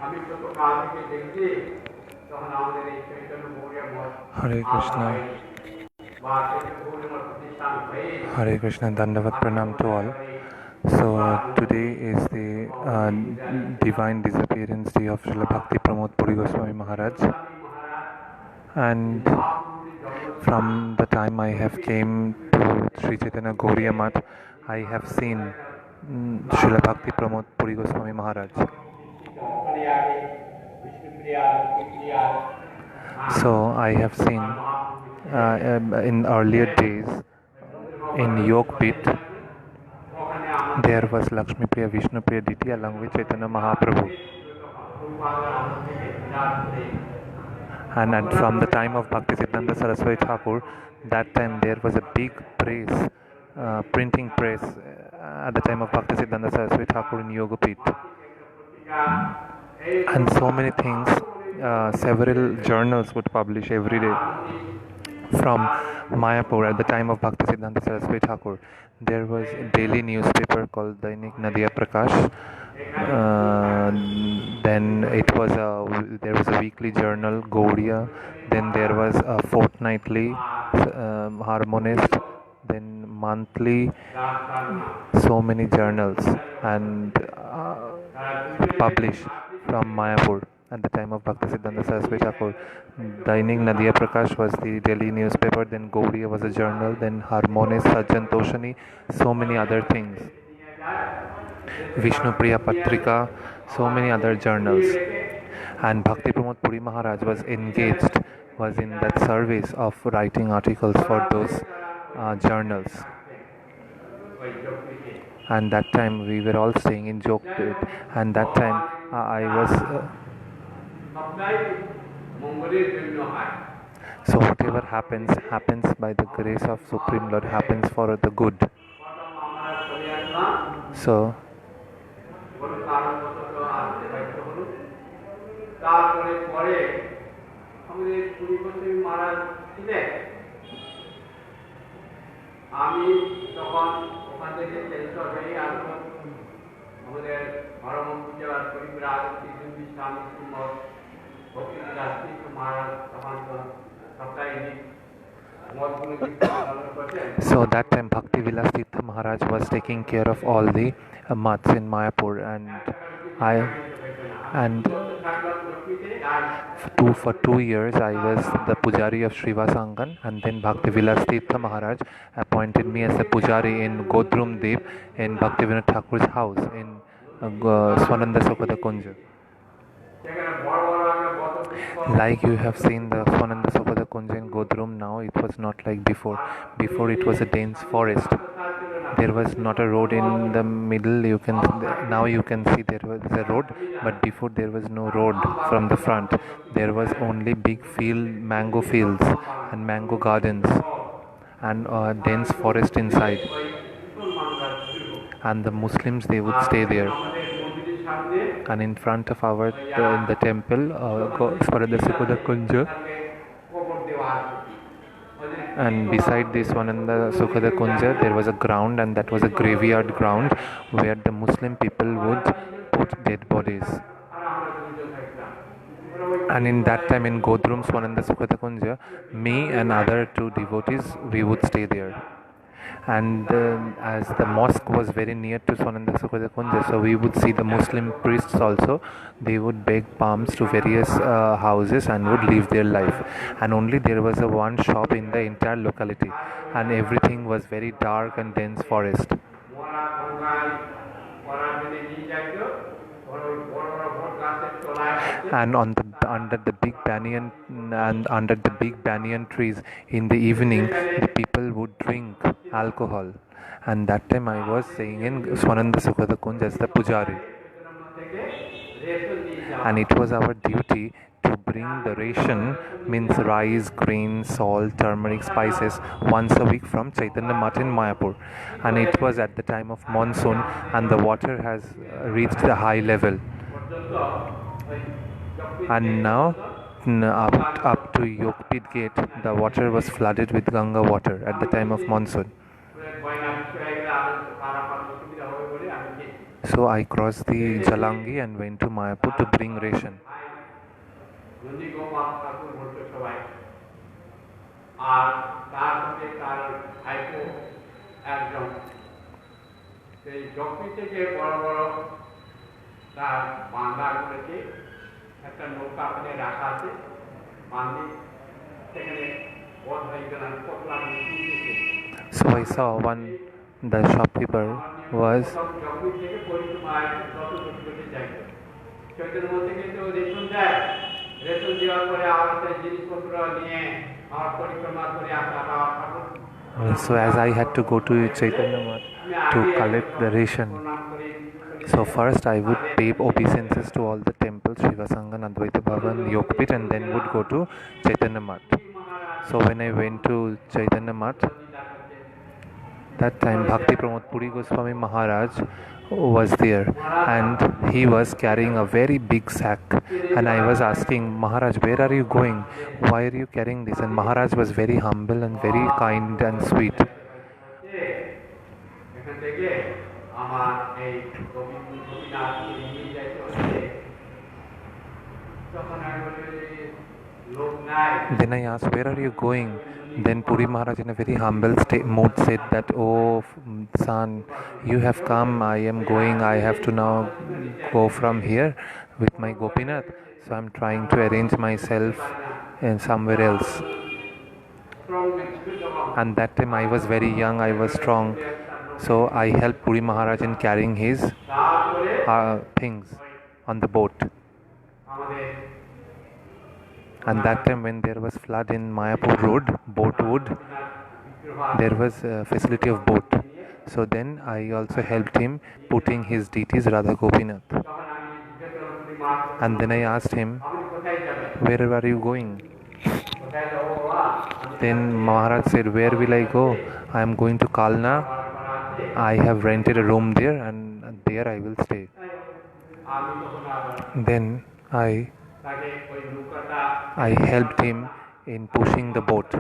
Hare Krishna. Hare Krishna, Dandavat Pranam to all. So today is the divine disappearance day of Srila Bhakti Pramod Puri Goswami Maharaj, and from the time I have came to Sri Chaitanya Gaudiya Math, I have seen Srila Bhakti Pramod Puri Goswami Maharaj. So I have seen in earlier days in Yog Pit there was Lakshmi Priya, Vishnu Priya Diti along with Chaitanya Mahaprabhu. And from the time of Bhaktisiddhanta Saraswati Thakur, that time there was a big press, printing press at the time of Bhaktisiddhanta Saraswati Thakur in Yoga Pit. And so many things, several journals would publish every day. From Mayapur at the time of Bhaktisiddhanta Saraswati Thakur, there was a daily newspaper called Dainik Nadia Prakash. Then there was a weekly journal Gaudiya. Then there was a fortnightly Harmonist. Then monthly, so many journals and published from Mayapur at the time of Bhaktisiddhanta Saraswati Thakur. Dainik Nadia Prakash was the daily newspaper, then Gaudiya was a journal, then Harmonist, Sajjan Toshani, so many other things. Vishnu Priya Patrika, so many other journals. And Bhakti Pramod Puri Maharaj was in that service of writing articles for those journals. And that time we were all staying in Jogpet, and that time I was so whatever happens by the grace of Supreme Lord, happens for the good. So so that time Bhakti Vilas Tirtha Maharaj was taking care of all the mats in Mayapur, for 2 years I was the Pujari of Srivasangan, and then Bhakti Vilas Tirtha Maharaj appointed me as a Pujari in Godrum Dev in Bhaktivinoda Thakur's house in Swananda Sukada Kunja. Like you have seen the Swananda Sukada Kunja in Godrum now, it was not like before. Before it was a dense forest. There was not a road in the middle. Now you can see there was a road, but before there was no road from the front. There was only big mango fields and mango gardens and a dense forest inside. And the Muslims, they would stay there. And in front of in the temple, Swarada Sukada Kunja, and beside this one in the Sukhada Kunja, there was a ground, and that was a graveyard ground where the Muslim people would put dead bodies. And in that time in Godrum Swananda Sukhada Kunja, me and other 2 devotees, we would stay there. And as the mosque was very near to Swananda Sukhada Kunja, so we would see the Muslim priests also. They would beg palms to various houses and would live their life. And only there was one shop in the entire locality, and everything was very dark and dense forest. And under the big banyan trees in the evening, the people would drink alcohol. And that time I was staying in Swananda Sukhada Kunj as the Pujari. And it was our duty to bring the ration, means rice, grains, salt, turmeric, spices, once a week from Chaitanya Math in Mayapur. And it was at the time of monsoon, and the water has reached the high level. And now up to Yogpit gate, the water was flooded with Ganga water at the time of monsoon. So I crossed the Jalangi and went to Mayapur to bring ration. So I saw the shopkeeper was so as I had to go to Chaitanya Math to collect the ration. So first I would pay obeisances to all the temples, Shiva Sangha, Advaita Bhavan, Yogpit, and then would go to Chaitanya Math. So when I went to Chaitanya Math, that time Bhakti Pramod Puri Goswami Maharaj was there, and he was carrying a very big sack, and I was asking Maharaj, where are you going? Why are you carrying this? And Maharaj was very humble and very kind and sweet. Then I asked, where are you going? Then Puri Maharaj in a very humble mood said that, oh son, you have come, I am going, I have to now go from here with my Gopinath. So I am trying to arrange myself somewhere else. And that time I was very young, I was strong. So I helped Puri Maharaj in carrying his things on the boat. And that time when there was flood in Mayapur road, there was a facility of boat. So then I also helped him putting his deities Radha Gopinath. And then I asked him, where are you going? Then Maharaj said, where will I go? I am going to Kalna. I have rented a room there and there I will stay. Then I helped him in pushing the boat.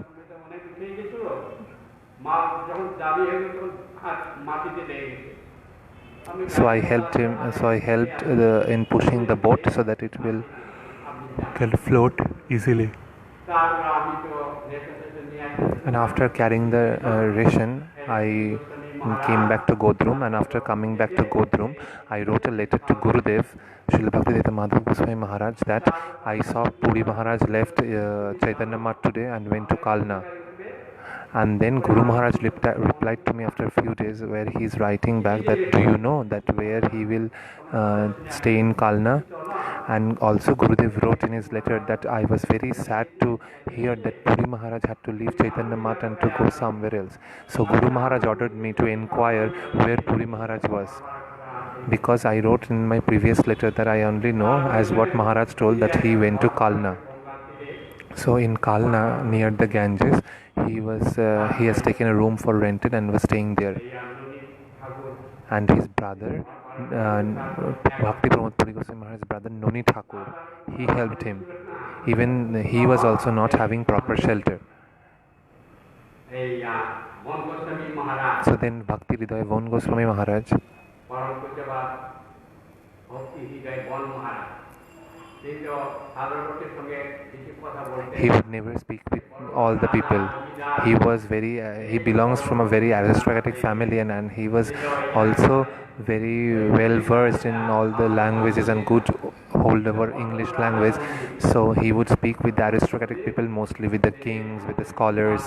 So I helped in pushing the boat so that it can float easily. And after carrying the ration, I came back to Godrum, and after coming back to Godrum, I wrote a letter to Gurudev, Srila Bhaktiniketa Madhav Goswami Maharaj, that I saw Puri Maharaj left Chaitanya Math today and went to Kalna. And then Guru Maharaj replied to me after a few days, where he is writing back that, do you know that where he will stay in Kalna? And also Gurudev wrote in his letter that I was very sad to hear that Puri Maharaj had to leave Chaitanya Math and to go somewhere else. So Guru Maharaj ordered me to inquire where Puri Maharaj was. Because I wrote in my previous letter that I only know as what Maharaj told, that he went to Kalna. So in Kalna, near the Ganges, he has taken a room for rented and was staying there. And his brother, Bhakti Pramod Puri Goswami Maharaj's brother Noni Thakur, he helped him. Even he was also not having proper shelter. So then Bhakti Hridaya Von Goswami Maharaj, he would never speak with all the people. He was he belongs from a very aristocratic family, and he was also very well versed in all the languages and good hold over English language. So he would speak with the aristocratic people, mostly with the kings, with the scholars.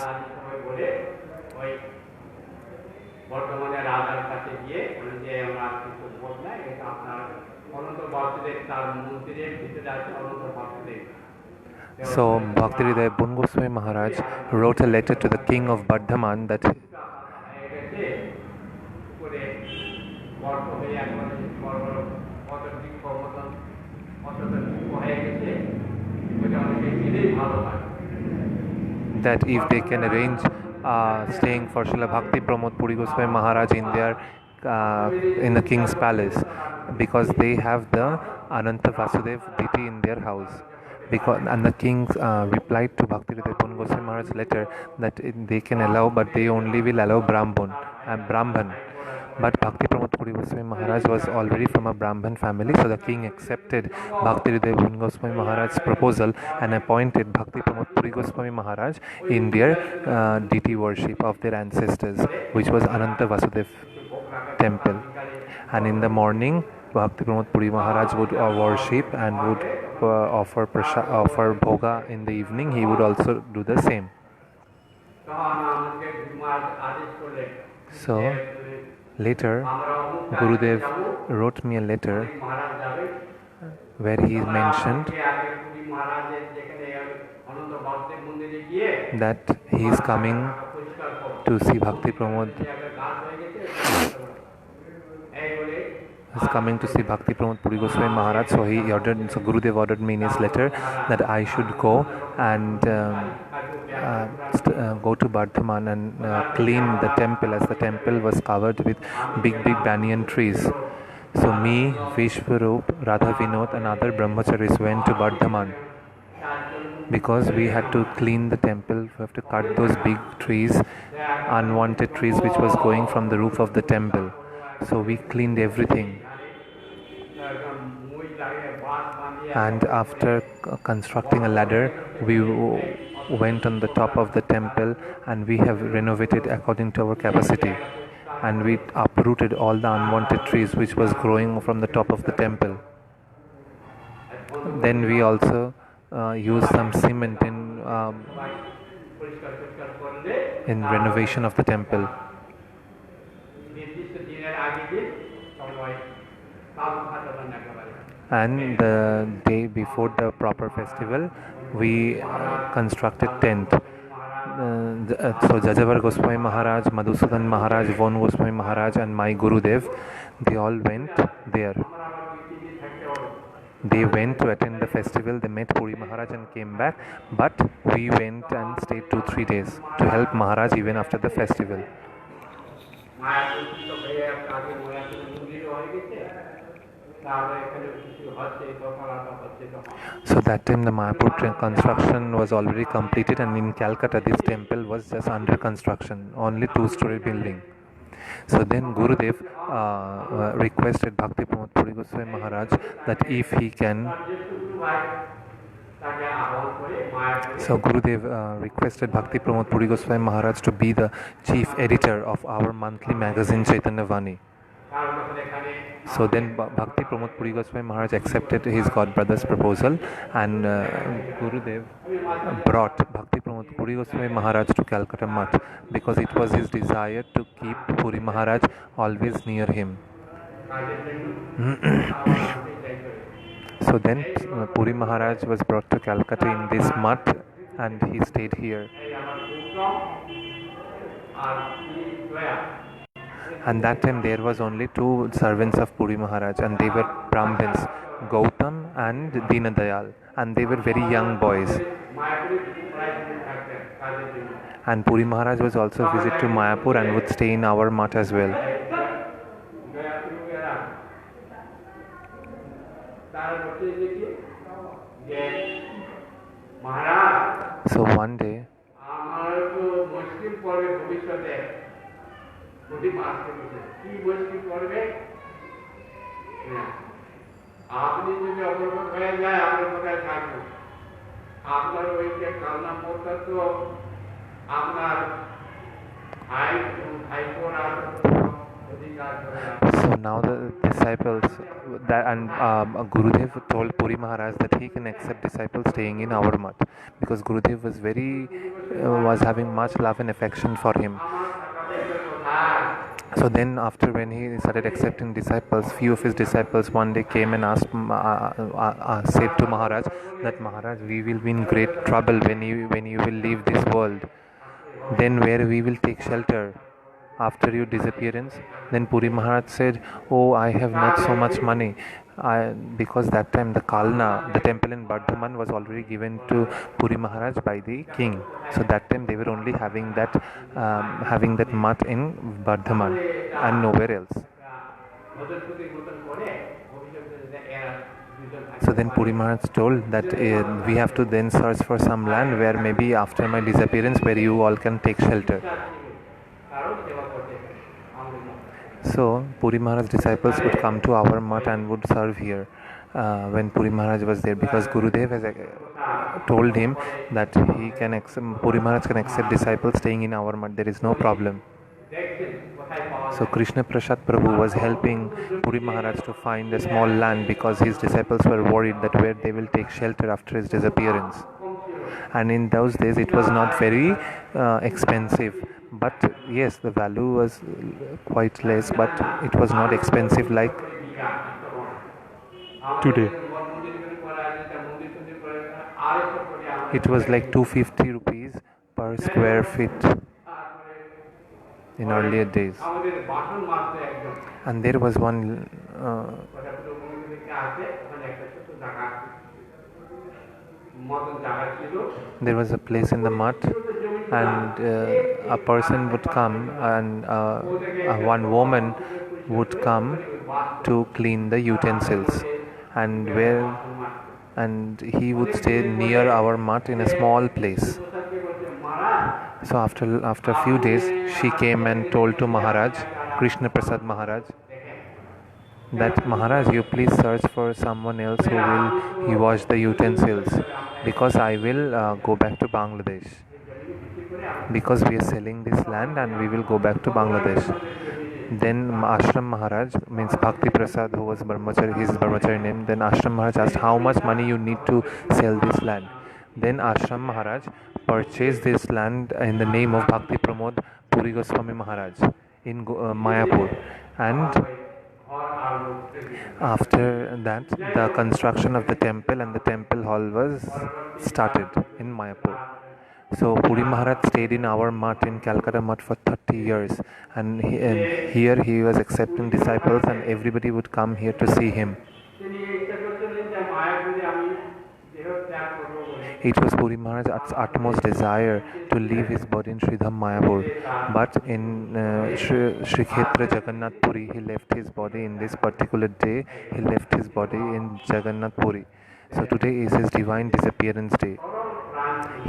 So Bhakti Hridaya Bon Goswami Maharaj wrote a letter to the king of Bardhaman that if they can arrange staying for Srila Bhakti Pramod Puri Goswami Maharaj in the king's palace, because they have the Ananta Vasudev deity in their house. And the king replied to Bhakti Hridaya Bon Goswami Maharaj's letter that they can allow, but they only will allow Brahman. But Bhakti Pramod Puri Goswami Maharaj was already from a Brahmin family, so the king accepted Bhakti Dev Goswami Maharaj's proposal and appointed Bhakti Pramod Puri Goswami Maharaj in their deity worship of their ancestors, which was Ananta Vasudev temple. And in the morning, Bhakti Pramod Puri Maharaj would worship and would offer bhoga in the evening. He would also do the same. So later, Gurudev wrote me a letter where he mentioned that he is coming to see Bhakti Pramod. Is coming to see Bhakti Pramod Puri Goswami Maharaj. So Gurudev ordered me in his letter that I should go and go to Bardhaman and clean the temple, as the temple was covered with big banyan trees. So me, Vishwarup, Radha Vinod and other brahmacharis went to Bardhaman because we had to clean the temple. We have to cut those big trees, unwanted trees which was going from the roof of the temple. So we cleaned everything, and after constructing a ladder, we went on the top of the temple and we have renovated according to our capacity, and we uprooted all the unwanted trees which was growing from the top of the temple. Then we also used some cement in renovation of the temple. And the day before the proper festival, we constructed tent. So Jajavar Goswami Maharaj, Madhusudan Maharaj, Von Goswami Maharaj and my Gurudev, they all went there. They went to attend the festival. They met Puri Maharaj and came back, but we went and stayed 2-3 days to help Maharaj even after the festival. So that time the Mayapur construction was already completed, and in Calcutta this temple was just under construction, only 2-story building. So then Gurudev requested Bhakti Pramod Puri Goswami Maharaj that if he can. So Gurudev requested Bhakti Pramod Puri Goswami Maharaj to be the chief editor of our monthly magazine Chaitanya Vani. So then Bhakti Pramod Puri Goswami Maharaj accepted his godbrother's proposal, and Gurudev brought Bhakti Pramod Puri Goswami Maharaj to Calcutta Mutt because it was his desire to keep Puri Maharaj always near him. So then Puri Maharaj was brought to Calcutta in this mutt, and he stayed here. And that time there was only 2 servants of Puri Maharaj, and they were Brahmins, Gautam and Dinadayal, and they were very young boys. And Puri Maharaj was also visit to Mayapur and would stay in our mutt as well. So one day So now the disciples and Gurudev told Puri Maharaj that he can accept disciples staying in our mutt because Gurudev was having much love and affection for him. So then after when he started accepting disciples, few of his disciples one day came and asked, said to Maharaj that Maharaj, we will be in great trouble when you will leave this world. Then where we will take shelter after your disappearance? Then Puri Maharaj said, oh, I have not so much money. Because that time the Kalna, the temple in Bardhaman, was already given to Puri Maharaj by the king. So that time they were only having that mutt in Bardhaman and nowhere else. So then Puri Maharaj told that we have to then search for some land where maybe after my disappearance where you all can take shelter. So Puri Maharaj's disciples would come to our mutt and would serve here when Puri Maharaj was there, because Gurudev has told him that Puri Maharaj can accept disciples staying in our mutt. There is no problem. So Krishna Prasad Prabhu was helping Puri Maharaj to find a small land, because his disciples were worried that where they will take shelter after his disappearance. And in those days it was not very expensive, but yes, the value was quite less, but it was not expensive like today. It was like 250 rupees per square feet in earlier days. And there was one there was a place in the mud, and a person would come, and one woman would come to clean the utensils, and he would stay near our mud in a small place. So after a few days, she came and told to Maharaj, Krishna Prasad Maharaj, that Maharaj, you please search for someone else who will wash the utensils, because I will go back to Bangladesh, because we are selling this land and we will go back to Bangladesh. Then Ashram Maharaj, means Bhakti Prasad, who was Brahmachari, his Brahmachari name, then Ashram Maharaj asked how much money you need to sell this land. Then Ashram Maharaj purchased this land in the name of Bhakti Pramod Puri Goswami Maharaj in Mayapur. And after that, the construction of the temple and the temple hall was started in Mayapur. So Puri Maharaj stayed in our mutt in Calcutta mutt for 30 years, and here he was accepting disciples, and everybody would come here to see him. It was Puri Maharaj's utmost desire to leave his body in Sridham Mayapur, but in Sri Kshetra Jagannath Puri, he left his body in this particular day. He left his body in Jagannath Puri. So today is his divine disappearance day.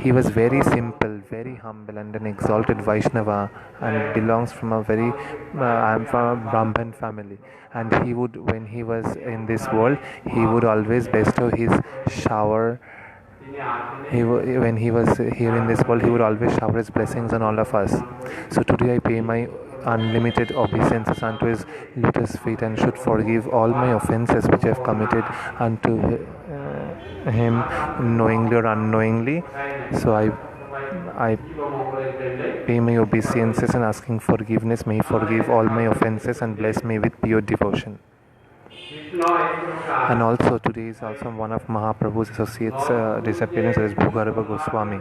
He was very simple, very humble, and an exalted Vaishnava, and belongs from a very I'm from a Brahman family. And he would, when he was in this world, he would always bestow his shower. When he was here in this world, he would always shower his blessings on all of us. So today I pay my unlimited obeisances unto his lotus feet, and should forgive all my offenses which I have committed unto him, knowingly or unknowingly. So I pay my obeisances and asking forgiveness. May he forgive all my offenses and bless me with pure devotion. And also today is also one of Mahaprabhu's associates' disappearance, as Bhugarbha Goswami.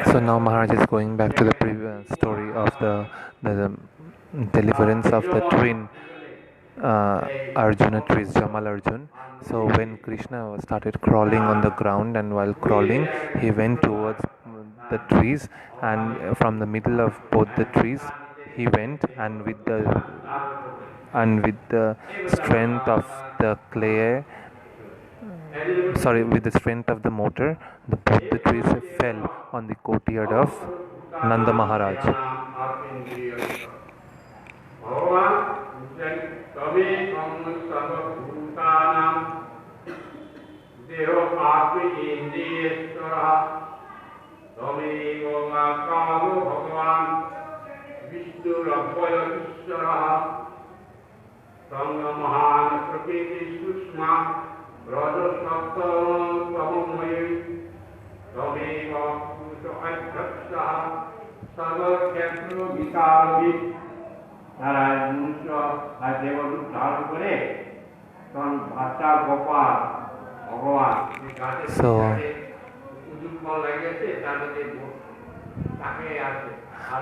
So now Maharaj is going back to the previous story of the deliverance of the twin Arjuna trees, Jamal Arjun. So when Krishna started crawling on the ground, and while crawling he went towards the trees, and from the middle of both the trees he went, and with the strength of the strength of the motor, both the trees fell on the courtyard of Nanda Maharaj.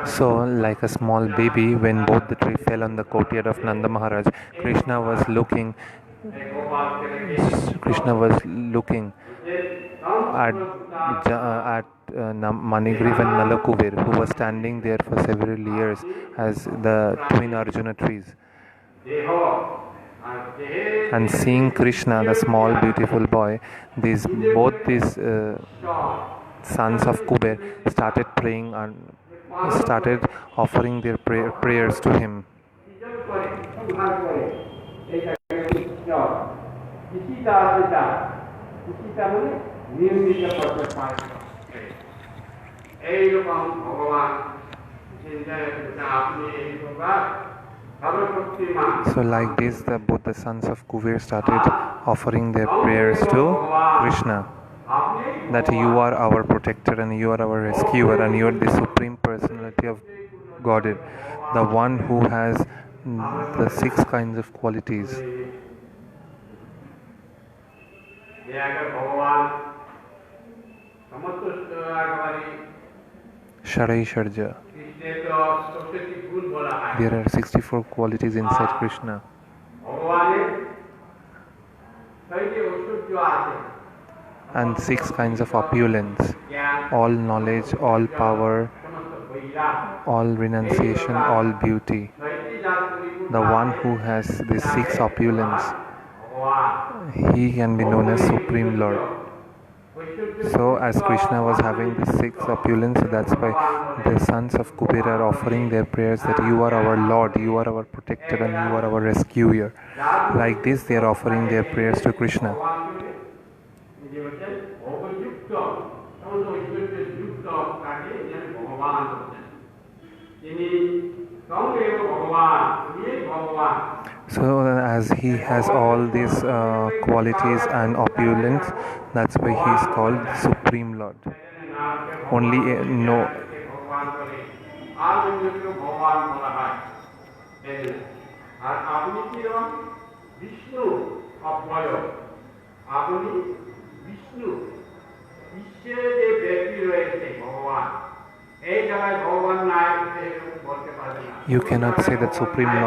So like a small baby, when both the trees fell on the courtyard of Nanda Maharaj, Krishna was looking Manigriv and Nalakuvir, who was standing there for several years as the twin Arjuna trees. And seeing Krishna, the small beautiful boy, both these sons of Kuber started praying and started offering their prayers to him. So like this, both the sons of Kuber started offering their prayers to Krishna, that you are our protector and you are our rescuer and you are the supreme personality of Godhead, the one who has the 6 kinds of qualities. Sharai Sharja. There are 64 qualities inside Krishna. And 6 kinds of opulence, all knowledge, all power, all renunciation, all beauty. The one who has these 6 opulence, he can be known as Supreme Lord. So as Krishna was having the 6 opulence, that's why the sons of Kubera are offering their prayers that you are our Lord, you are our protector and you are our rescuer. Like this they are offering their prayers to Krishna. So as he has all these qualities and opulence, that's why he is called Supreme Lord. Only no. You cannot say that Supreme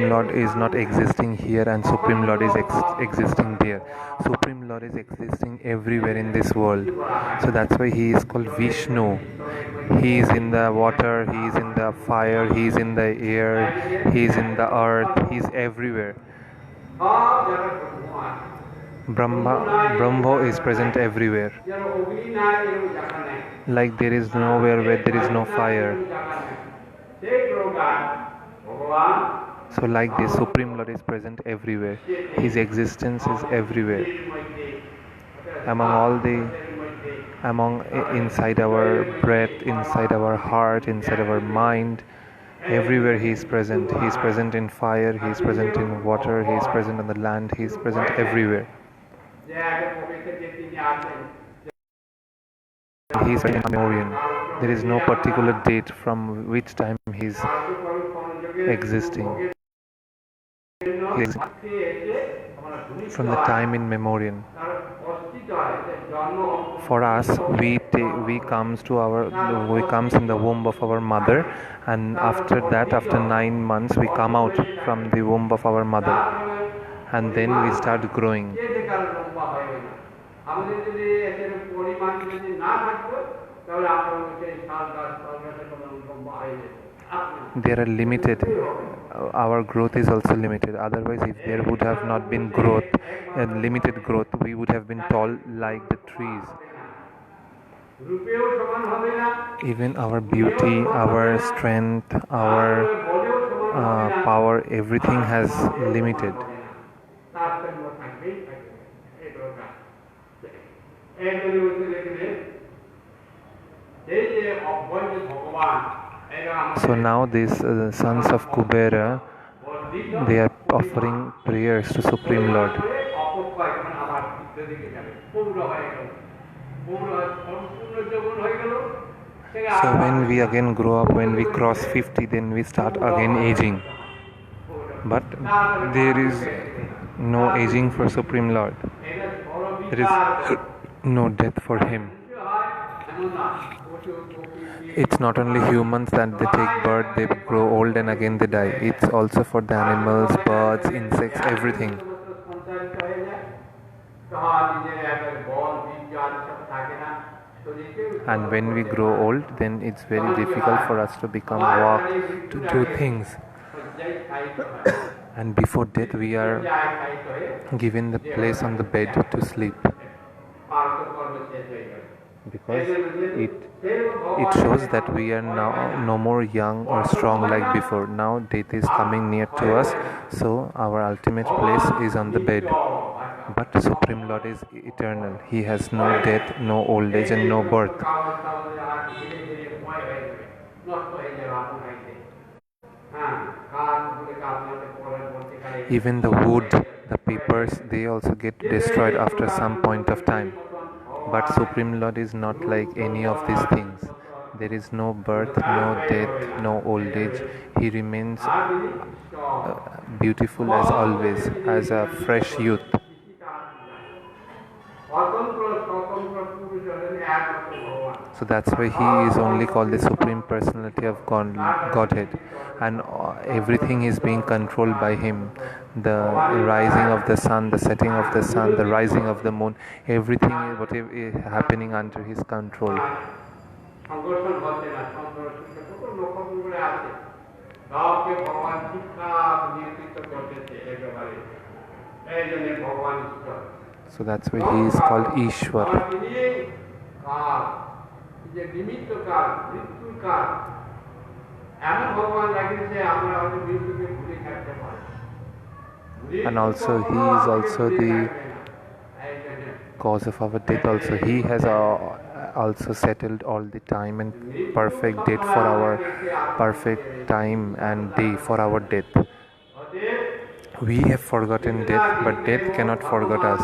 Lord is not existing here and Supreme Lord is existing there. Supreme Lord is existing everywhere in this world. So that's why he is called Vishnu. He is in the water, he is in the fire, he is in the air, he is in the earth, he is everywhere. Brahma is present everywhere. Like there is nowhere where there is no fire. So like this, Supreme Lord is present everywhere. His existence is everywhere. Inside our breath, inside our heart, inside our mind, everywhere he is present. He is present in fire, he is present in water, he is present on the land, he is present everywhere. He is in memoriam. There is no particular date from which time he is existing. He is from the time in memoriam. For us, we comes in the womb of our mother, and after that, after 9 months, we come out from the womb of our mother, and then we start growing. They are limited. Our growth is also limited. Otherwise, if there would have not been growth, limited growth, we would have been tall like the trees. Even our beauty, our strength, our power, everything has limited. So now these sons of Kubera, they are offering prayers to Supreme Lord. So when we again grow up, when we cross 50, then we start again aging. But there is no aging for Supreme Lord. There is no death for him. It's not only humans that they take birth, they grow old and again they die. It's also for the animals, birds, insects, everything. And when we grow old, then it's very difficult for us to become walk, to do things. And before death, we are given the place on the bed to sleep, because it shows that we are now no more young or strong like before. Now death is coming near to us, so our ultimate place is on the bed. But Supreme Lord is eternal. He has no death, no old age, and no birth. Even the wood, the papers, they also get destroyed after some point of time. But Supreme Lord is not like any of these things. There is no birth, no death, no old age. He remains beautiful as always, as a fresh youth. So that's why he is only called the Supreme Personality of Godhead, and everything is being controlled by him. The rising of the sun, the setting of the sun, the rising of the moon, everything, whatever is happening under his control. So that's why he is called Ishwar. And also he is also the cause of our death also. He has also settled all the time and perfect date for our perfect time and day for our death. We have forgotten death, but death cannot forget us.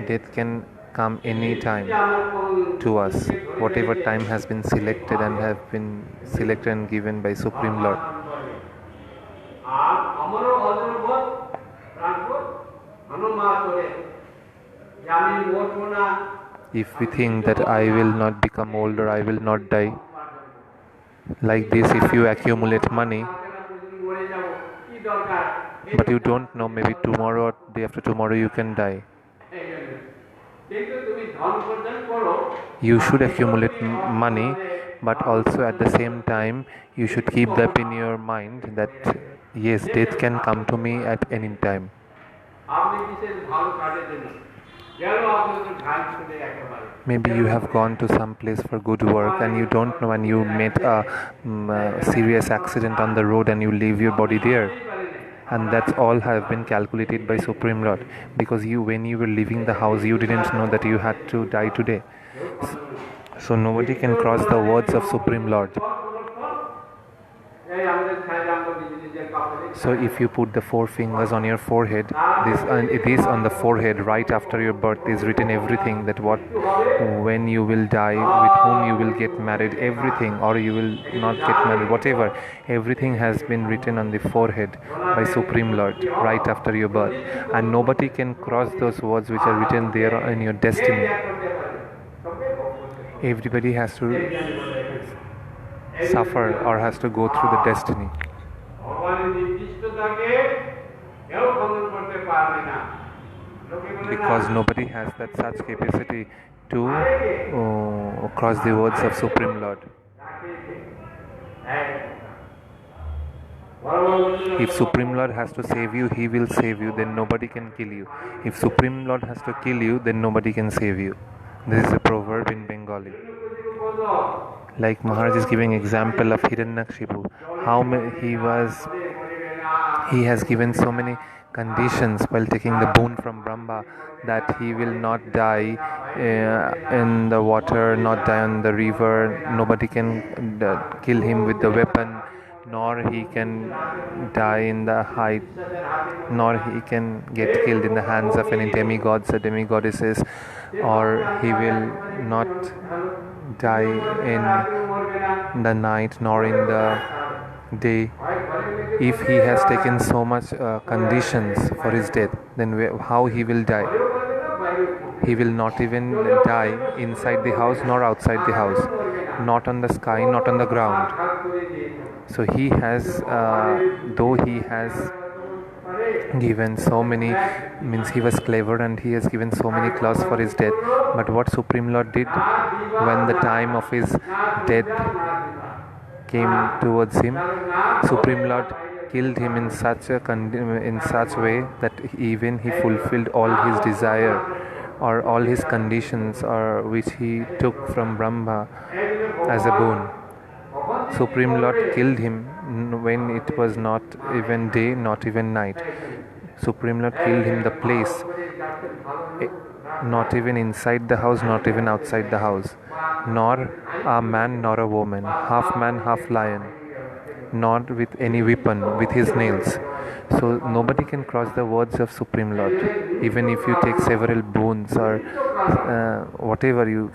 Death can come any time to us, whatever time has been selected and given by Supreme Lord. If we think that I will not become old or I will not die, like this, if you accumulate money, but you don't know, maybe tomorrow or day after tomorrow you can die. You should accumulate money, but also at the same time you should keep that in your mind that yes, death can come to me at any time. Maybe you have gone to some place for good work and you don't know, and you met a serious accident on the road and you leave your body there. And that's all have been calculated by Supreme Lord, because when you were leaving the house, you didn't know that you had to die today. So nobody can cross the words of Supreme Lord. So if you put the 4 fingers on your forehead, this on the forehead right after your birth is written everything, that when you will die, with whom you will get married, everything, or you will not get married, whatever, everything has been written on the forehead by Supreme Lord right after your birth, and nobody can cross those words which are written there in your destiny. Everybody has to suffer or has to go through the destiny. Because nobody has that such capacity to cross the words of Supreme Lord. If Supreme Lord has to save you, he will save you, then nobody can kill you. If Supreme Lord has to kill you, then nobody can save you. This is a proverb in Bengali. Like Maharaj is giving example of Hiranyakashipu, how he has given so many conditions while taking the boon from Brahma, that he will not die in the water, not die on the river, nobody can kill him with the weapon, nor he can die in the height, nor he can get killed in the hands of any demigods or demigoddesses, or he will not die in the night nor in the day. If he has taken so much conditions for his death, then how he will die? He will not even die inside the house nor outside the house, not on the sky, not on the ground. So he has, though he has given so many, means he was clever and he has given so many claws for his death. But what Supreme Lord did when the time of his death came towards him, Supreme Lord killed him in such way that even he fulfilled all his desire or all his conditions or which he took from Brahma as a boon. Supreme Lord killed him when it was not even day, not even night. Supreme Lord killed him the place, not even inside the house, not even outside the house, nor a man nor a woman, half man, half lion, nor with any weapon, with his nails. So nobody can cross the words of Supreme Lord, even if you take several boons or whatever you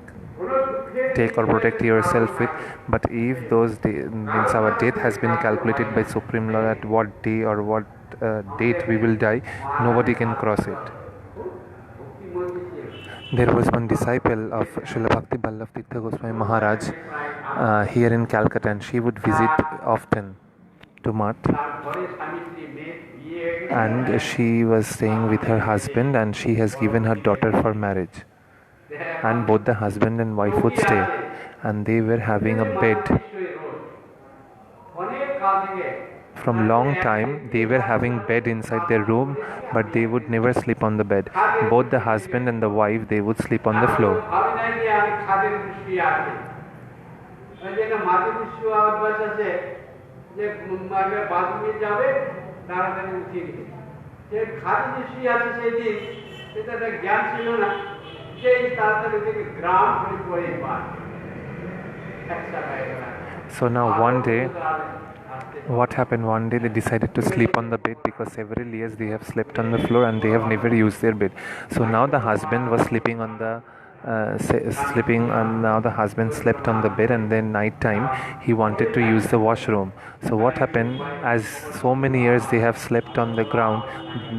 take or protect yourself with. But if those means our death has been calculated by Supreme Lord at what day or what date we will die, nobody can cross it. There was one disciple of Srila Bhakti Vallabh Tirtha Goswami Maharaj here in Calcutta, and she would visit often to Math, and she was staying with her husband, and she has given her daughter for marriage, and both the husband and wife would stay, and they were having a bed. From long time they were having bed inside their room, but they would never sleep on the bed. Both the husband and the wife, they would sleep on the floor. So now one day, what happened one day, they decided to sleep on the bed because several years they have slept on the floor and they have never used their bed. So now the husband was sleeping on the now the husband slept on the bed, and then night time he wanted to use the washroom. So what happened, as so many years they have slept on the ground,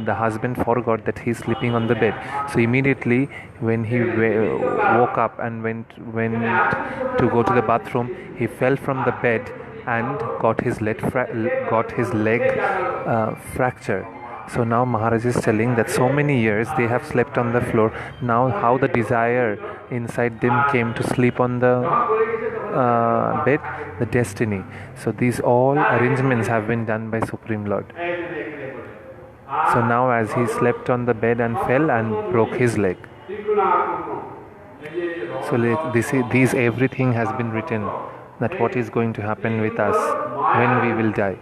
the husband forgot that he is sleeping on the bed. So immediately when he woke up and went to go to the bathroom, he fell from the bed and got his leg fractured. So now Maharaj is telling that so many years they have slept on the floor. Now how the desire inside them came to sleep on the bed, the destiny. So these all arrangements have been done by Supreme Lord. So now as he slept on the bed and fell and broke his leg. So these everything has been written, that what is going to happen with us when we will die.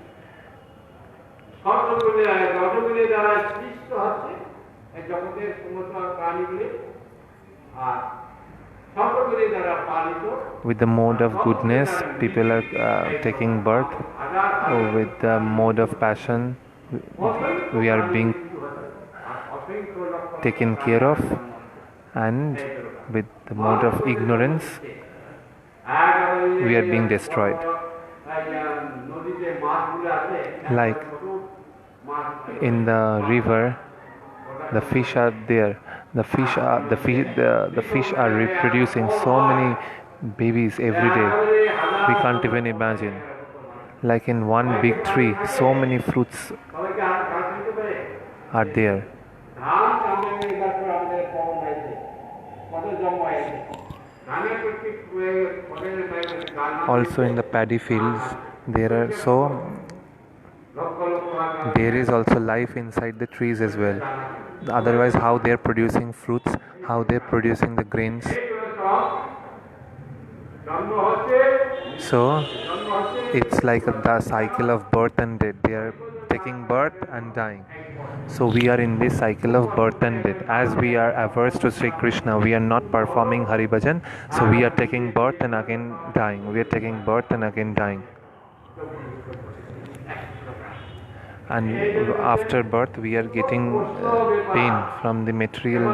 With the mode of goodness, people are taking birth. With the mode of passion, we are being taken care of. And with the mode of ignorance, we are being destroyed. Like in the river, the fish are there. The fish are reproducing so many babies every day. We can't even imagine. Like in one big tree, so many fruits are there. Also in the paddy fields, there is also life inside the trees as well. Otherwise, how they are producing fruits, how they are producing the grains. So it's like the cycle of birth and death. They are taking birth and dying. So we are in this cycle of birth and death. As we are averse to Sri Krishna, we are not performing Hari Bhajan. So we are taking birth and again dying. We are taking birth and again dying. And after birth we are getting pain from the material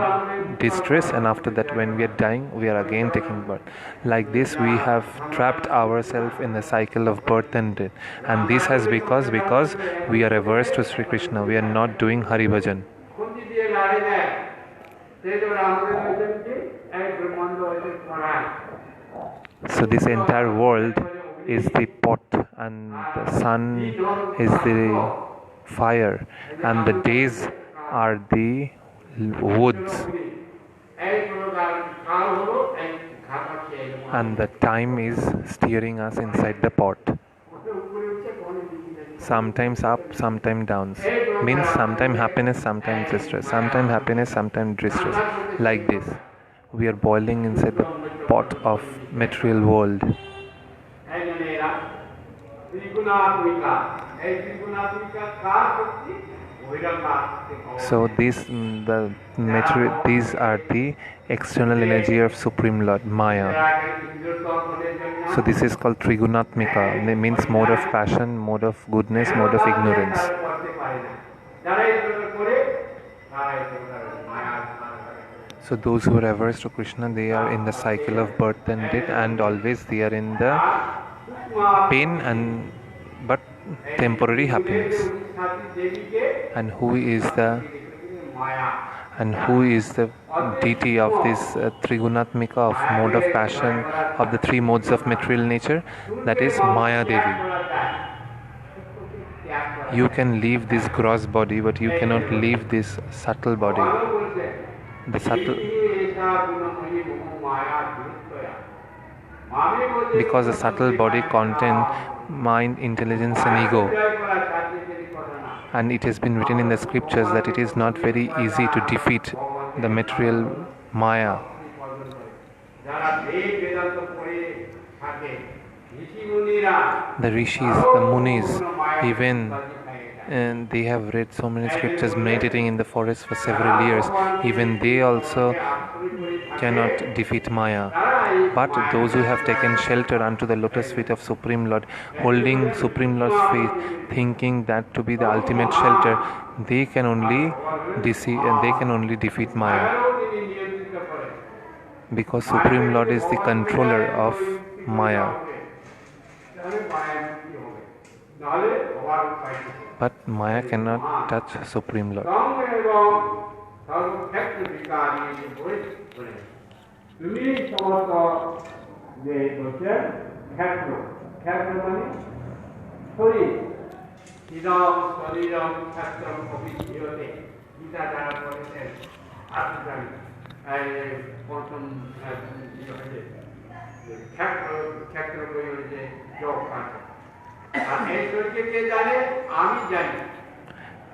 distress, and after that when we are dying we are again taking birth. Like this we have trapped ourselves in the cycle of birth and death, and this has because we are averse to Sri Krishna. We are not doing Hari Bhajan. So this entire world is the pot and the sun is the fire, and the days are the woods, and the time is steering us inside the pot. Sometimes up, sometimes down. Means sometimes happiness, sometimes distress. Sometimes happiness, sometimes distress. Like this. We are boiling inside the pot of material world. So these are the external energy of Supreme Lord, Maya. So this is called Trigunatmika. It means mode of passion, mode of goodness, mode of ignorance. So those who are averse to Krishna, they are in the cycle of birth and death, and always they are in the pain but temporary happiness. And who is the deity of this Trigunatmika, of mode of passion, of the three modes of material nature? That is Maya Devi. You can leave this gross body, but you cannot leave this subtle body. Because the subtle body contains mind, intelligence and ego. And it has been written in the scriptures that it is not very easy to defeat the material Maya. The rishis, the munis, even they have read so many scriptures, meditating in the forest for several years. Even they also cannot defeat Maya. But those who have taken shelter unto the lotus feet of Supreme Lord, holding Supreme Lord's feet, thinking that to be the ultimate shelter, they can only defeat Maya. Because Supreme Lord is the controller of Maya. But Maya cannot touch Supreme Lord.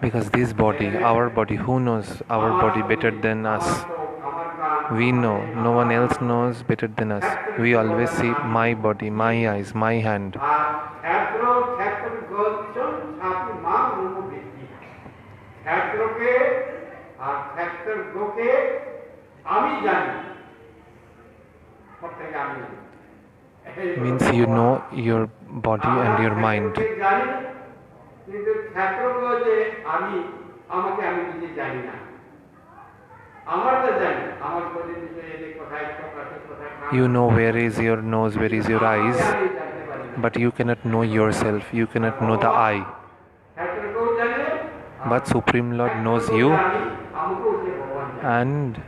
Because this body, our body, who knows our body better than us? We know, no one else knows better than us. We always see my body, my eyes, my hand. Means you know your body and your mind. You know where is your nose, where is your eyes, but you cannot know yourself, you cannot know the eye. But Supreme Lord knows you and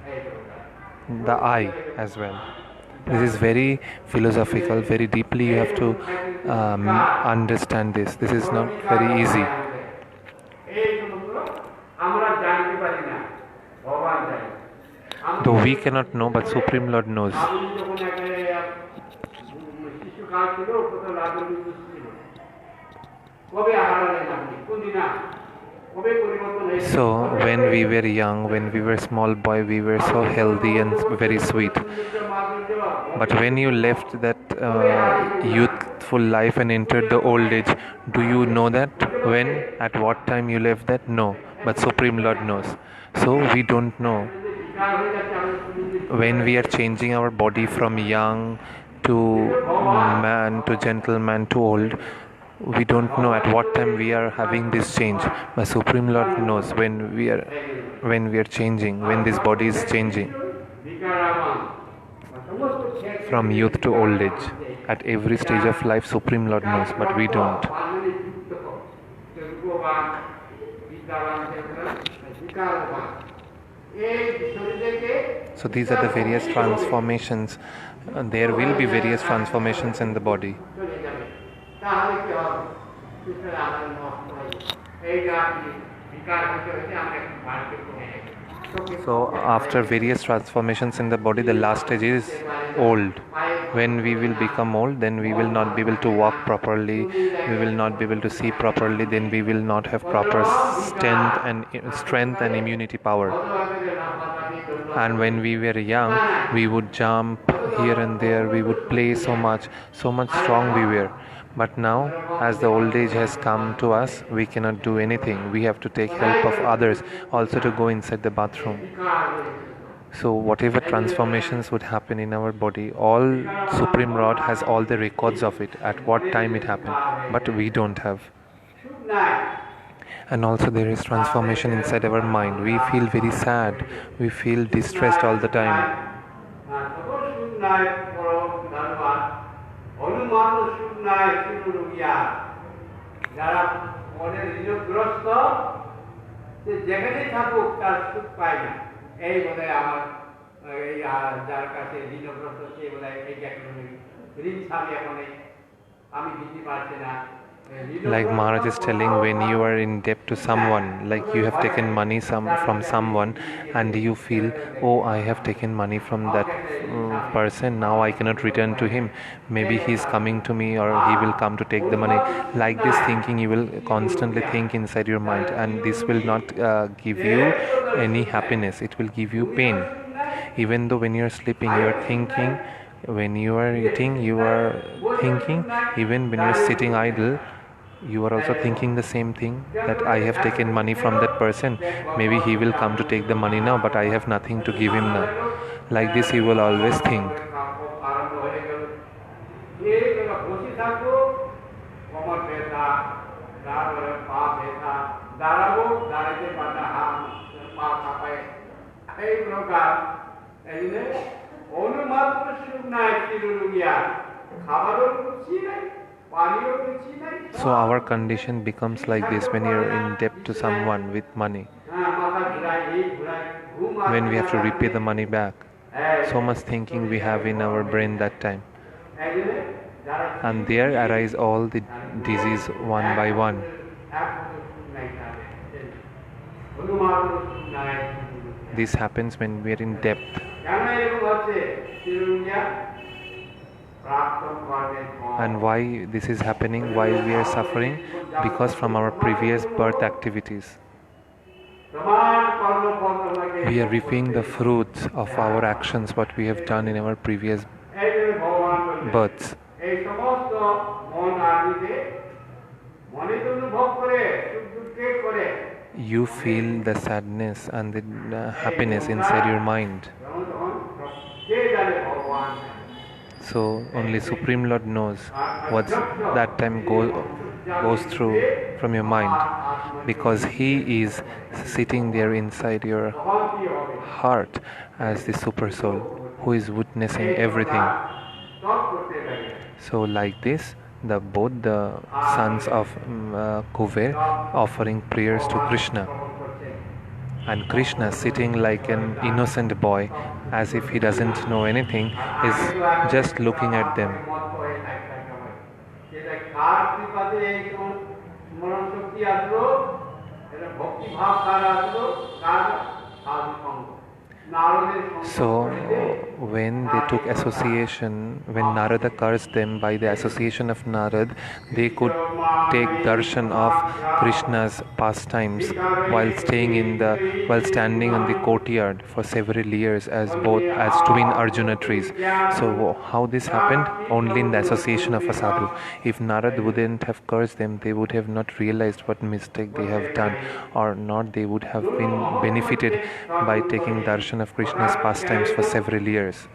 the eye as well. This is very philosophical, very deeply you have to understand this. This is not very easy. Though we cannot know, but Supreme Lord knows. So when we were young, when we were small boy, we were so healthy and very sweet. But when you left that youthful life and entered the old age, do you know that? When, at what time you left that? No, but Supreme Lord knows. So we don't know. When we are changing our body from young to man, to gentleman, to old, we don't know at what time we are having this change. But Supreme Lord knows when we are changing, when this body is changing from youth to old age. At every stage of life, Supreme Lord knows, but we don't. So these are the various transformations. There will be various transformations in the body. So after various transformations in the body, the last stage is old. When we will become old, then we will not be able to walk properly, we will not be able to see properly, then we will not have proper strength and immunity power. And when we were young, we would jump here and there, we would play so much strong we were. But now, as the old age has come to us, we cannot do anything. We have to take help of others also to go inside the bathroom. So whatever transformations would happen in our body, all Supreme Lord has all the records of it, at what time it happened, but we don't have. And also there is transformation inside our mind. We feel very sad, we feel distressed all the time. Like Maharaj is telling, when you are in debt to someone, like you have taken money from someone and you feel, oh, I have taken money from that person, now I cannot return to him, maybe he is coming to me or he will come to take the money. Like this thinking you will constantly think inside your mind, and this will not give you any happiness, it will give you pain. Even though when you are sleeping you are thinking, when you are eating you are thinking, even when you are sitting idle you are also thinking the same thing, that I have taken money from that person, maybe he will come to take the money now, but I have nothing to give him now. Like this you will always think. So our condition becomes like this when you're in debt to someone with money. When we have to repay the money back. So much thinking we have in our brain that time. And there arise all the disease one by one. This happens when we are in debt. And why this is happening, why we are suffering? Because from our previous birth activities. We are reaping the fruits of our actions, what we have done in our previous births. You feel the sadness and the happiness inside your mind. So only Supreme Lord knows what that time goes through from your mind, because He is sitting there inside your heart as the Super Soul who is witnessing everything. So like this, both the sons of Kuver offering prayers to Krishna, and Krishna sitting like an innocent boy as if he doesn't know anything, is just looking at them. So when they took association, when Narada cursed them, by the association of Narad, they could take darshan of Krishna's pastimes while standing in the courtyard for several years as twin Arjuna trees. So how this happened? Only in the association of a sadhu. If Narad wouldn't have cursed them, they would have not realized what mistake they have done, or not they would have been benefited by taking darshan of Krishna's pastimes for several years.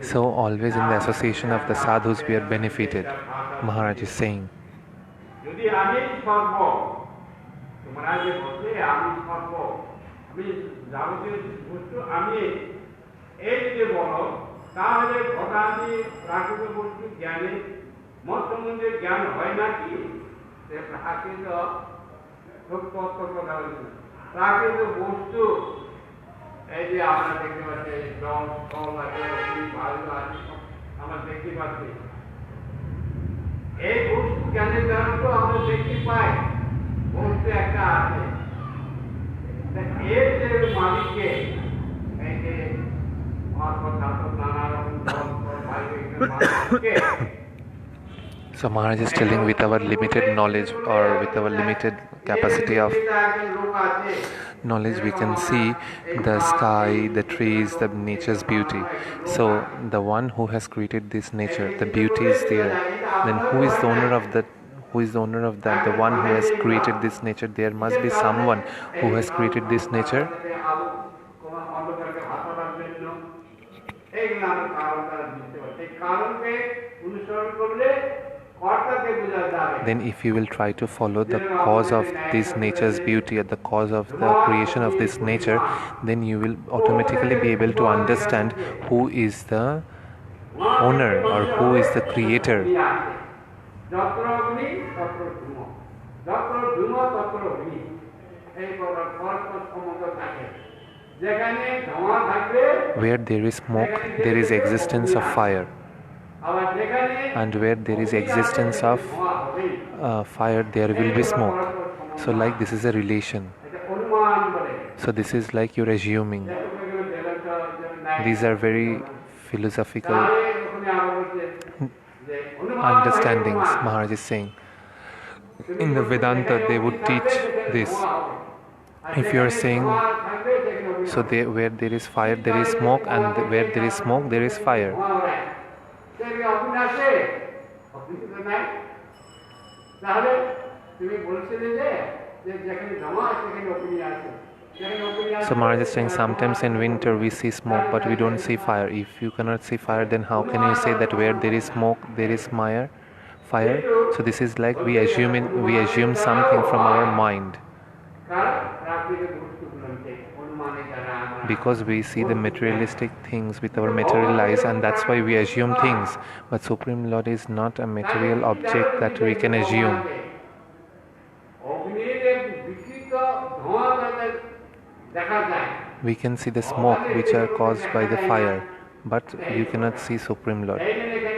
So always in the association of the sadhus we are benefited, Maharaj is saying. So Maharaj is telling, with our limited knowledge or with our limited capacity of knowledge, we can see the sky, the trees, the nature's beauty. So the one who has created this nature, the beauty is there. Then who is the owner of that? Who is the owner of that? The one who has created this nature. There must be someone who has created this nature. Then if you will try to follow the cause of this nature's beauty, or the cause of the creation of this nature, then you will automatically be able to understand who is the owner or who is the creator. Where there is smoke, there is existence of fire. And where there is existence of fire, there will be smoke. So like this is a relation. So this is like you're assuming. These are very philosophical understandings, Maharaj is saying. In the Vedanta, they would teach this. If you are saying, so where there is fire, there is smoke, and where there is smoke, there is fire. So Maharaj is saying, sometimes in winter we see smoke but we don't see fire. If you cannot see fire, then how can you say that where there is smoke there is fire? So this is like we assume something from our mind, because we see the materialistic things with our material eyes, and that's why we assume things. But Supreme Lord is not a material object that we can assume. We can see the smoke which are caused by the fire, but you cannot see Supreme Lord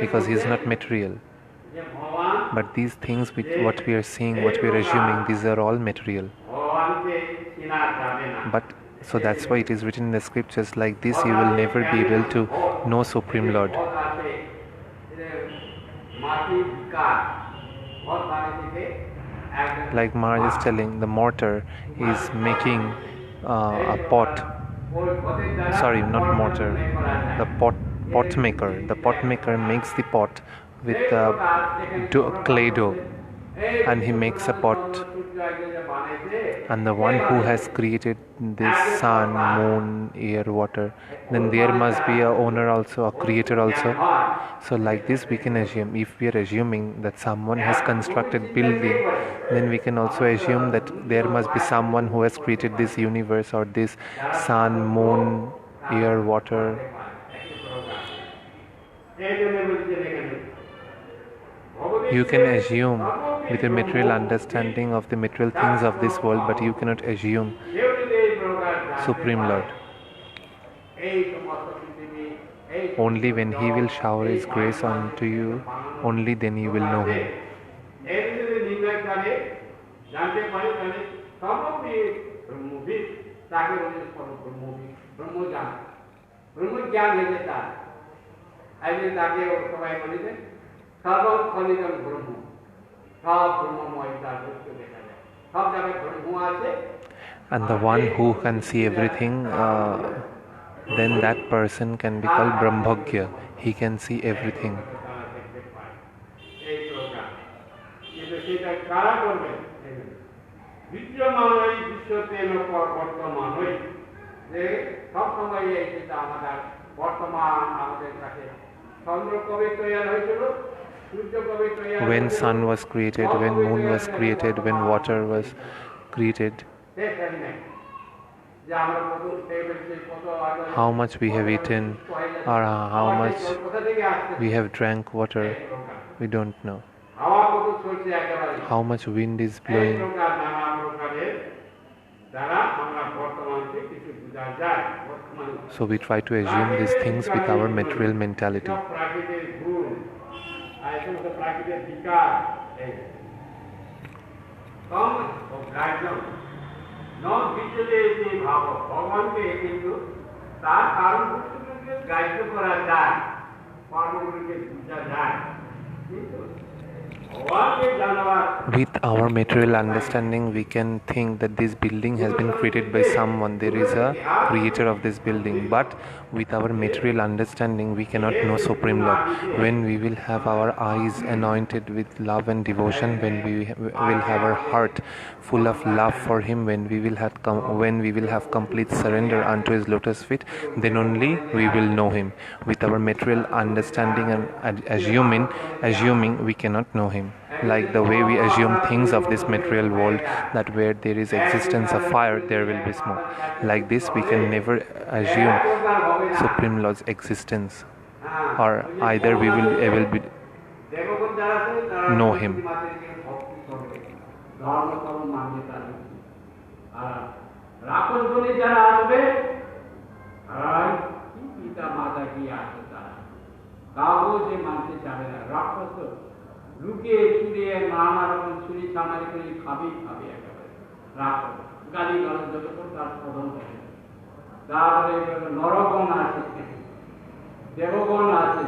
because he is not material. But these things what we are seeing, what we are assuming, these are all material. But so that's why it is written in the scriptures, like this you will never be able to know Supreme Lord. Like Maharaj is telling, the mortar is making a pot. Sorry, not mortar. The pot maker. The pot maker makes the pot with clay dough, and he makes a pot. And the one who has created this sun, moon, air, water, then there must be a owner also, a creator also. So like this we can assume. If we are assuming that someone has constructed building, then we can also assume that there must be someone who has created this universe, or this sun, moon, air, water. You can assume with a material understanding of the material things of this world, but you cannot assume Supreme Lord. Only when He will shower His grace onto you, only then you will know Him. And the one who can see everything, then that person can be called Brahmagya. He can see everything. When sun was created, when moon was created, when water was created, how much we have eaten or how much we have drank water, we don't know. How much wind is blowing. So we try to assume these things with our material mentality. With our material understanding, we can think that this building has been created by someone. There is a creator of this building. But with our material understanding, we cannot know Supreme Lord. When we will have our eyes anointed with love and devotion, when we will have our heart full of love for Him, when we will have complete surrender unto His lotus feet, then only we will know Him. With our material understanding and assuming, we cannot know Him. Like the way we assume things of this material world, that where there is existence of fire, there will be smoke. Like this, we can never assume Supreme Lord's existence, or either we will able be know Him. লুকিয়ে চুরিয়ে নানা রকম চুরি চামারি করে খাবি একেবারে রাখ গালি গালাজ যতক্ষণ তার শোধন থাকে। তারপরে নরগণ আছে, দেবগণ আছে,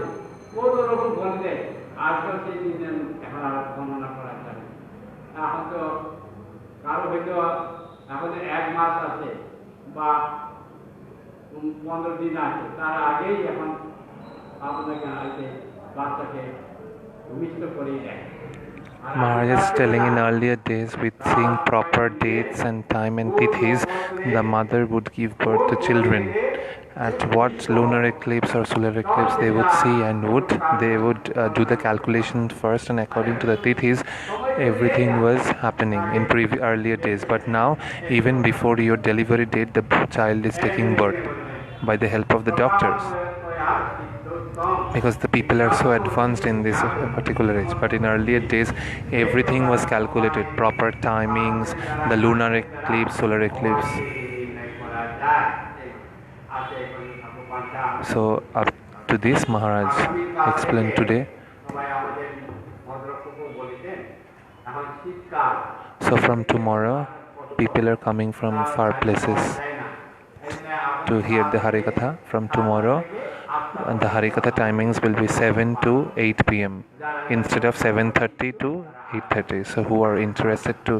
কত রকম বলতে আজকাল সেই দিনের এখন আর বর্ণনা করা যাবে। এখন তো কারো হয়তো এখন 1 মাস আছে বা 15 দিন আছে, তার আগেই এখন আপনাকে আছে বাচ্চাকে Maharaj is telling in earlier days, with seeing proper dates and time and tithis, the mother would give birth to children. At what lunar eclipse or solar eclipse they would see, and they would do the calculation first, and according to the tithis, everything was happening in earlier days. But now, even before your delivery date, the child is taking birth by the help of the doctors. Because the people are so advanced in this particular age. But in earlier days, everything was calculated, proper timings, the lunar eclipse, solar eclipse. So up to this, Maharaj explained today. So from tomorrow, people are coming from far places to hear the Harikatha. From tomorrow, and the Harikatha timings will be 7 to 8 p.m. instead of 7:30 to 8:30. So who are interested to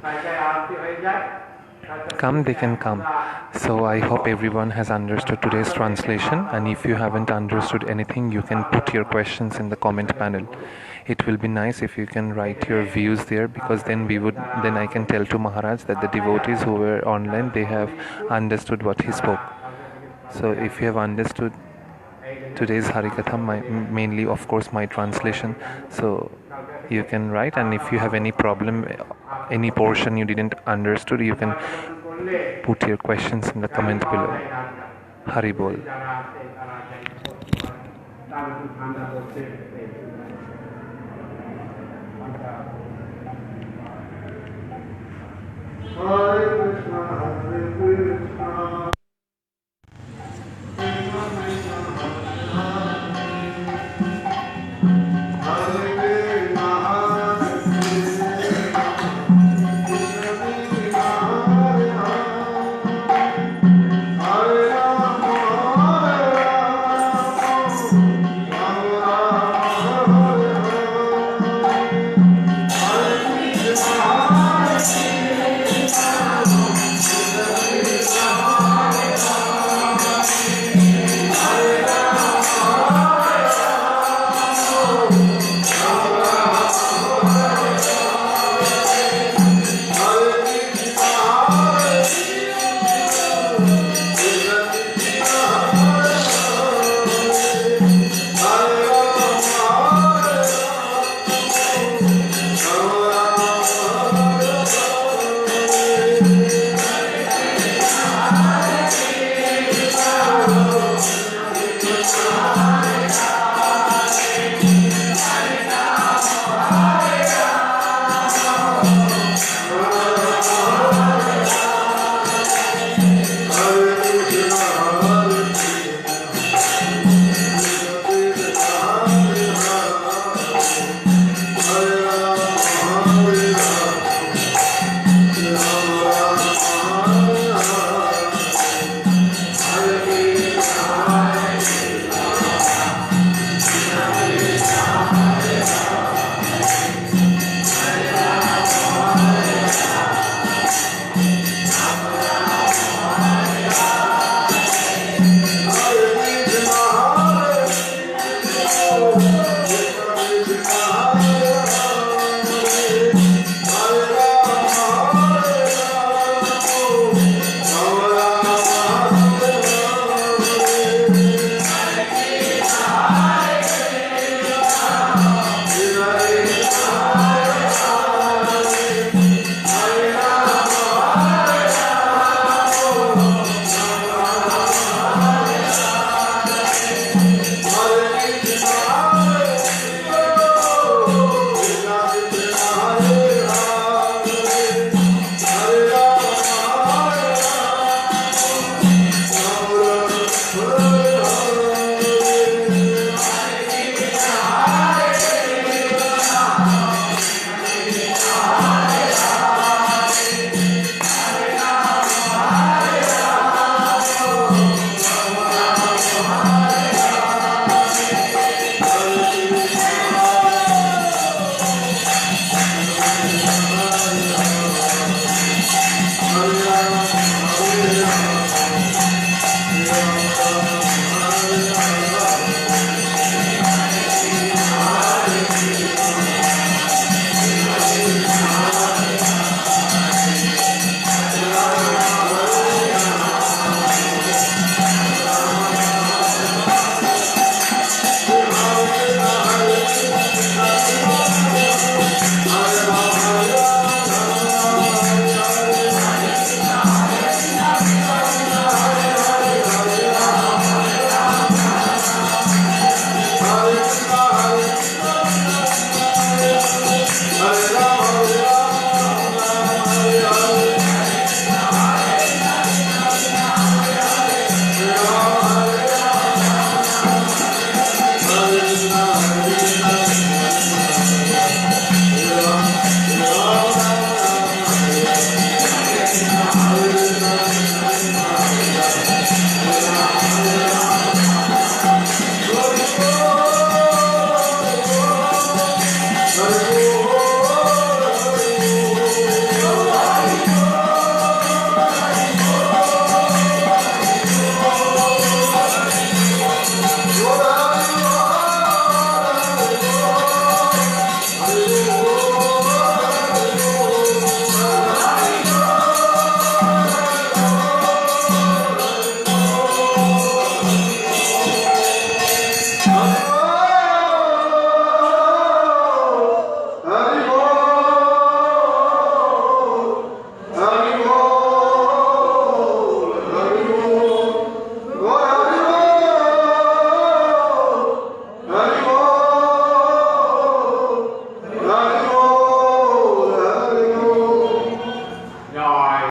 come, they can come. So I hope everyone has understood today's translation, and if you haven't understood anything, you can put your questions in the comment panel. It will be nice if you can write your views there, because then I can tell to Maharaj that the devotees who were online, they have understood what he spoke. So if you have understood today's Harikatha, mainly of course my translation, so you can write, and if you have any problem, any portion you didn't understood, you can put your questions in the comment below. Hari Bol. Hare Krishna, Hare Krishna.